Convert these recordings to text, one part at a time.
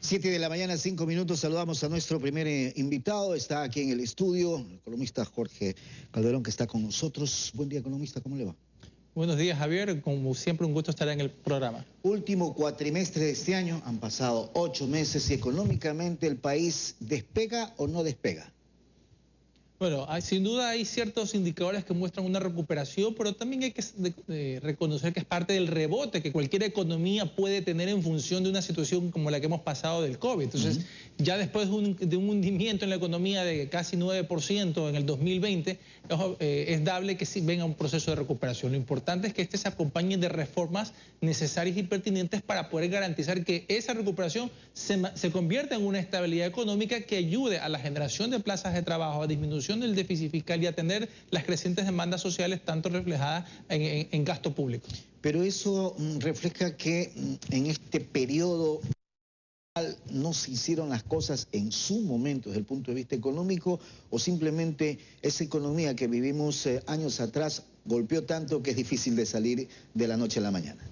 7 de la mañana, 5 minutos, saludamos a nuestro primer invitado, está aquí en el estudio, el economista Jorge Calderón, que está con nosotros. Buen día, economista, ¿cómo le va? Buenos días, Javier, como siempre un gusto estar en el programa. Último cuatrimestre de este año, han pasado 8 meses y económicamente el país ¿despega o no despega? Bueno, sin duda hay ciertos indicadores que muestran una recuperación, pero también hay que reconocer que es parte del rebote que cualquier economía puede tener en función de una situación como la que hemos pasado del COVID. Entonces, ya después de un hundimiento en la economía de casi 9% en el 2020, es dable que sí venga un proceso de recuperación. Lo importante es que este se acompañe de reformas necesarias y pertinentes para poder garantizar que esa recuperación se convierta en una estabilidad económica que ayude a la generación de plazas de trabajo, a disminución del déficit fiscal y atender las crecientes demandas sociales, tanto reflejadas en gasto público. Pero eso refleja que en este periodo no se hicieron las cosas en su momento desde el punto de vista económico, o simplemente esa economía que vivimos años atrás golpeó tanto que es difícil de salir de la noche a la mañana.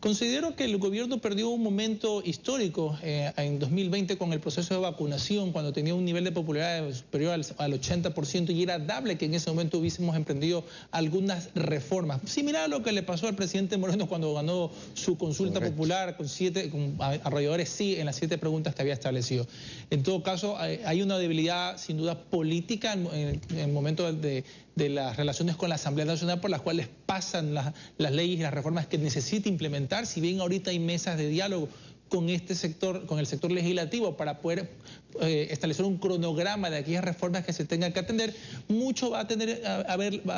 Considero que el gobierno perdió un momento histórico en 2020 con el proceso de vacunación, cuando tenía un nivel de popularidad superior al 80%, y era dable que en ese momento hubiésemos emprendido algunas reformas. Similar a lo que le pasó al presidente Moreno cuando ganó su consulta popular con arrolladores sí en las 7 preguntas que había establecido. En todo caso, hay una debilidad sin duda política en el momento de las relaciones con la Asamblea Nacional, por las cuales pasan las leyes y las reformas que necesita implementar. Si bien ahorita hay mesas de diálogo con este sector, con el sector legislativo, para poder establecer un cronograma de aquellas reformas que se tengan que atender, mucho va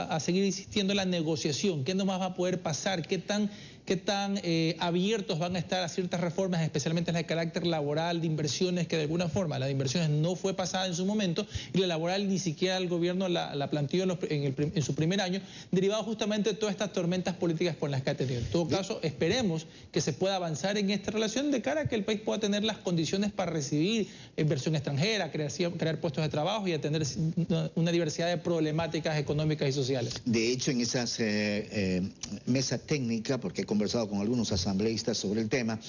a seguir insistiendo en la negociación. ¿Qué nomás va a poder pasar? ¿Qué tan abiertos van a estar a ciertas reformas, especialmente las de carácter laboral, de inversiones, que de alguna forma la de inversiones no fue pasada en su momento, y la laboral ni siquiera el gobierno la planteó en su primer año, derivado justamente de todas estas tormentas políticas con las que ha tenido? En todo caso, esperemos que se pueda avanzar en esta relación de cara a que el país pueda tener las condiciones para recibir inversión extranjera, crear puestos de trabajo y atender una diversidad de problemáticas económicas y sociales. De hecho, en esas mesas técnicas, porque he conversado con algunos asambleístas sobre el tema,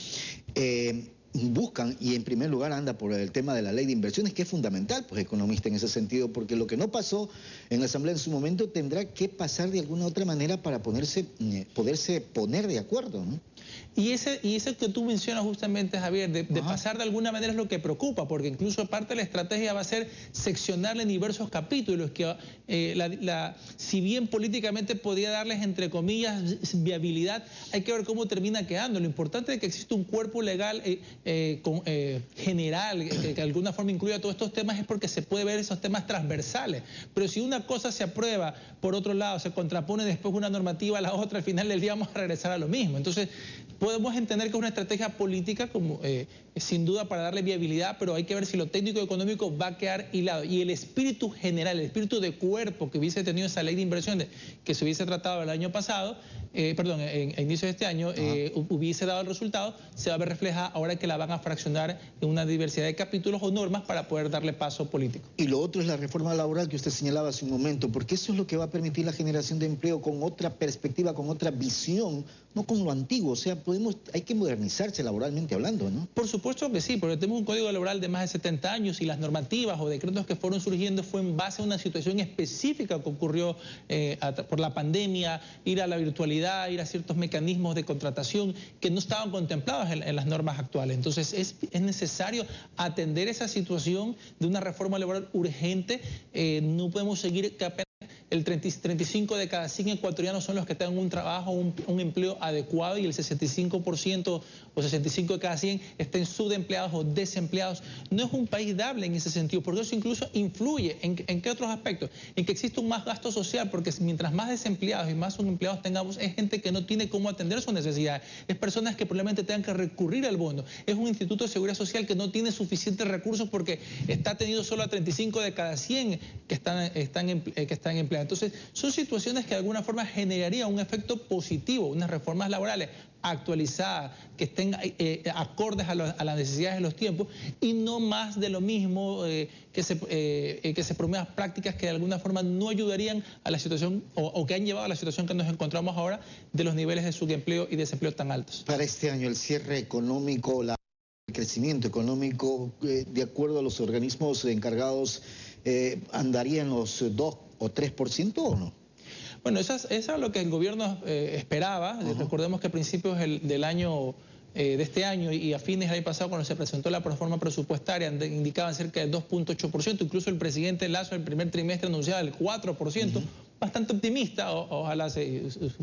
buscan, y en primer lugar anda por el tema de la ley de inversiones, que es fundamental, pues, economista, en ese sentido, porque lo que no pasó en la Asamblea en su momento tendrá que pasar de alguna u otra manera para poderse poner de acuerdo, ¿no? Y eso que tú mencionas justamente, Javier, de pasar de alguna manera es lo que preocupa, porque incluso parte de la estrategia va a ser seccionarle en diversos capítulos, que si bien políticamente podría darles, entre comillas, viabilidad, hay que ver cómo termina quedando. Lo importante es que existe un cuerpo legal general, que de alguna forma incluya todos estos temas, es porque se puede ver esos temas transversales. Pero si una cosa se aprueba, por otro lado, se contrapone después una normativa a la otra, al final del día vamos a regresar a lo mismo. Entonces, podemos entender que es una estrategia política, como sin duda, para darle viabilidad, pero hay que ver si lo técnico y económico va a quedar hilado. Y el espíritu general, el espíritu de cuerpo que hubiese tenido esa ley de inversiones, que se hubiese tratado el año pasado, a inicio de este año, hubiese dado el resultado, se va a ver reflejada ahora que la van a fraccionar en una diversidad de capítulos o normas para poder darle paso político. Y lo otro es la reforma laboral que usted señalaba hace un momento, porque eso es lo que va a permitir la generación de empleo con otra perspectiva, con otra visión, no con lo antiguo. O sea, hay que modernizarse laboralmente hablando, ¿no? Por supuesto que sí, porque tenemos un código laboral de más de 70 años y las normativas o decretos que fueron surgiendo fue en base a una situación específica que ocurrió por la pandemia, ir a la virtualidad, ir a ciertos mecanismos de contratación que no estaban contemplados en las normas actuales. Entonces es necesario atender esa situación de una reforma laboral urgente. No podemos seguir que apenas el 35 de cada 100 ecuatorianos son los que tengan un trabajo, un empleo adecuado, y el 65% o 65 de cada 100 estén subempleados o desempleados. No es un país dable en ese sentido, porque eso incluso influye en qué otros aspectos, en que existe un más gasto social, porque mientras más desempleados y más subempleados tengamos, es gente que no tiene cómo atender sus necesidades, es personas que probablemente tengan que recurrir al bono, es un instituto de seguridad social que no tiene suficientes recursos porque está teniendo solo a 35 de cada 100 que están empleados. Entonces, son situaciones que de alguna forma generarían un efecto positivo, unas reformas laborales actualizadas, que estén acordes a las necesidades de los tiempos, y no más de lo mismo, que se promuevan prácticas que de alguna forma no ayudarían a la situación o que han llevado a la situación que nos encontramos ahora de los niveles de subempleo y desempleo tan altos. Para este año, el cierre económico, crecimiento económico, de acuerdo a los organismos encargados, andaría en los 2 o 3% o no? Bueno, eso es lo que el gobierno esperaba. Recordemos que a principios del año, de este año y a fines del año pasado, cuando se presentó la proforma presupuestaria, indicaban cerca del 2.8%. Incluso el presidente Lasso en el primer trimestre anunciaba el 4%. Bastante optimista, ojalá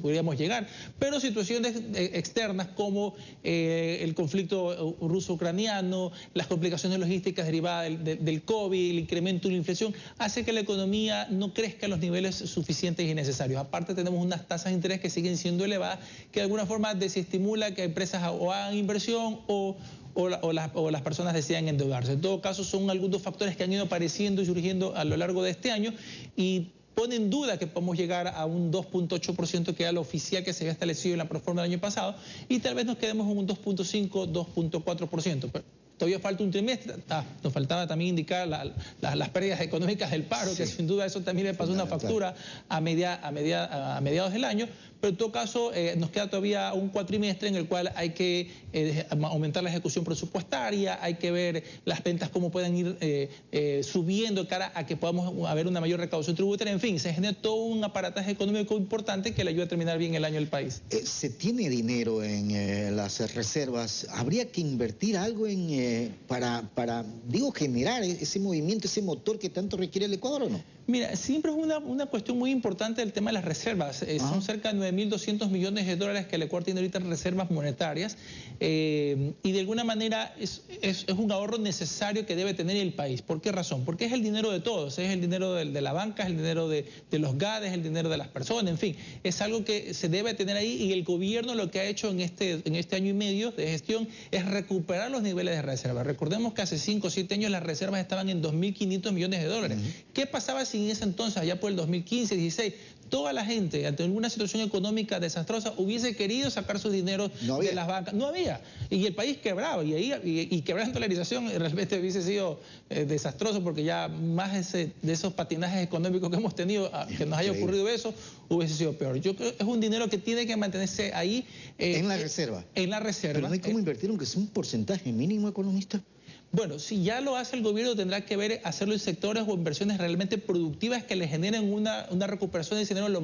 pudiéramos llegar, pero situaciones externas como el conflicto ruso-ucraniano, las complicaciones logísticas derivadas del COVID, el incremento de la inflación, hace que la economía no crezca a los niveles suficientes y necesarios. Aparte tenemos unas tasas de interés que siguen siendo elevadas, que de alguna forma desestimula que empresas o hagan inversión o las personas decidan endeudarse. En todo caso, son algunos factores que han ido apareciendo y surgiendo a lo largo de este año y pone en duda que podamos llegar a un 2.8%, que era lo oficial que se había establecido en la proforma del año pasado, y tal vez nos quedemos en un 2.5, 2.4%. Todavía falta un trimestre. Nos faltaba también indicar las pérdidas económicas del paro, que sin duda eso también le pasó una factura a mediados del año. Pero en todo caso nos queda todavía un cuatrimestre en el cual hay que aumentar la ejecución presupuestaria, hay que ver las ventas cómo pueden ir subiendo cara a que podamos haber una mayor recaudación tributaria. En fin, se genera todo un aparataje económico importante que le ayuda a terminar bien el año del país. ¿Se tiene dinero en las reservas? ¿Habría que invertir algo para generar ese movimiento, ese motor que tanto requiere el Ecuador o no? Mira, siempre es una cuestión muy importante el tema de las reservas. Son cerca de 9.200 millones de dólares que el Ecuador tiene ahorita en reservas monetarias y de alguna manera es un ahorro necesario que debe tener el país. ¿Por qué razón? Porque es el dinero de todos, es el dinero de la banca, es el dinero de los GADES, es el dinero de las personas, en fin. Es algo que se debe tener ahí y el gobierno lo que ha hecho en este año y medio de gestión es recuperar los niveles de reserva. Recordemos que hace 5 o 7 años las reservas estaban en 2.500 millones de dólares. ¿Qué pasaba si en ese entonces, allá por el 2015, 16, toda la gente ante alguna situación económica desastrosa hubiese querido sacar sus dineros de las bancas? No había. Y el país quebraba. Y quebrar en dolarización realmente hubiese sido desastroso porque ya más de esos patinajes económicos que hemos tenido, que nos haya ocurrido eso, hubiese sido peor. Yo creo que es un dinero que tiene que mantenerse ahí. En la reserva. En la reserva. Pero no hay cómo invertir aunque sea un porcentaje mínimo, economista. Bueno, si ya lo hace el gobierno, tendrá que ver hacerlo en sectores o inversiones realmente productivas que le generen una recuperación de ese dinero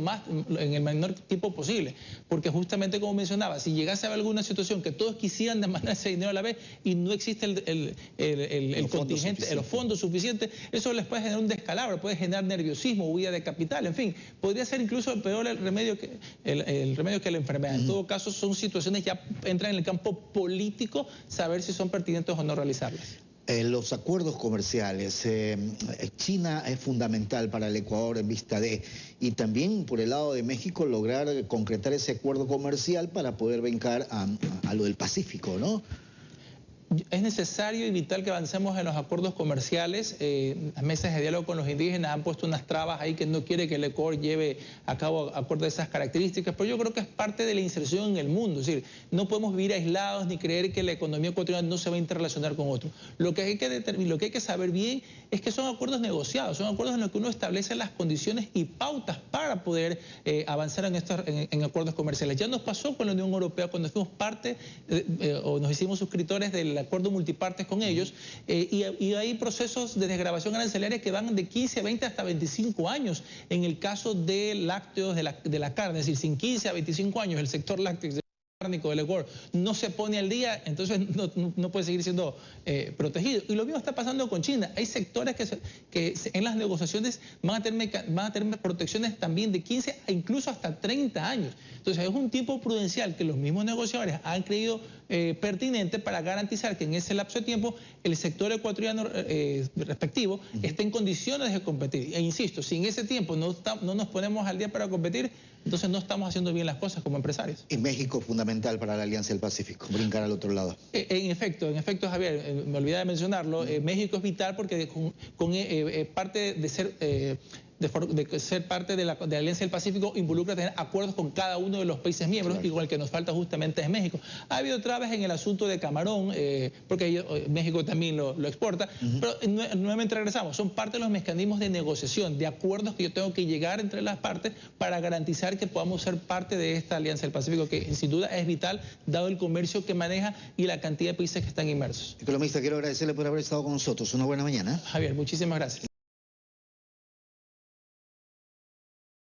en el menor tiempo posible. Porque justamente como mencionaba, si llegase a haber alguna situación que todos quisieran demandar ese dinero a la vez y no existe el contingente, los fondos suficientes, eso les puede generar un descalabro, puede generar nerviosismo, huida de capital, en fin, podría ser incluso peor el remedio que la enfermedad. En todo caso, son situaciones que ya entran en el campo político, saber si son pertinentes o no realizarlas. Los acuerdos comerciales, China es fundamental para el Ecuador en vista y también por el lado de México lograr concretar ese acuerdo comercial para poder vencer a lo del Pacífico, ¿no? Es necesario y vital que avancemos en los acuerdos comerciales. Las mesas de diálogo con los indígenas han puesto unas trabas ahí que no quiere que el Ecuador lleve a cabo acuerdos de esas características, pero yo creo que es parte de la inserción en el mundo. Es decir, no podemos vivir aislados ni creer que la economía ecuatoriana no se va a interrelacionar con otro. Lo que hay que saber bien es que son acuerdos negociados, son acuerdos en los que uno establece las condiciones y pautas para poder avanzar en acuerdos comerciales. Ya nos pasó con la Unión Europea cuando fuimos parte o nos hicimos suscriptores del acuerdo multipartes con ellos y hay procesos de desgravación arancelaria que van de 15 a 20 hasta 25 años en el caso de lácteos de la carne, es decir, sin 15 a 25 años el sector lácteo cárnico del Ecuador no se pone al día, entonces no puede seguir siendo protegido. Y lo mismo está pasando con China. Hay sectores que en las negociaciones van a tener protecciones también de 15 e incluso hasta 30 años. Entonces es un tiempo prudencial que los mismos negociadores han creído pertinente para garantizar que en ese lapso de tiempo el sector ecuatoriano respectivo esté en condiciones de competir. E insisto, si en ese tiempo no nos ponemos al día para competir, entonces no estamos haciendo bien las cosas como empresarios. Y México es fundamental para la Alianza del Pacífico, brincar al otro lado. En efecto, Javier, me olvidé de mencionarlo, México es vital porque parte de ser de ser parte de la Alianza del Pacífico involucra tener acuerdos con cada uno de los países miembros, claro. Igual que nos falta justamente es México. Ha habido trabas en el asunto de camarón, porque México también lo exporta, pero nuevamente regresamos, son parte de los mecanismos de negociación, de acuerdos que yo tengo que llegar entre las partes para garantizar que podamos ser parte de esta Alianza del Pacífico, que sin duda es vital, dado el comercio que maneja y la cantidad de países que están inmersos. Economista, quiero agradecerle por haber estado con nosotros. Una buena mañana. Javier, muchísimas gracias.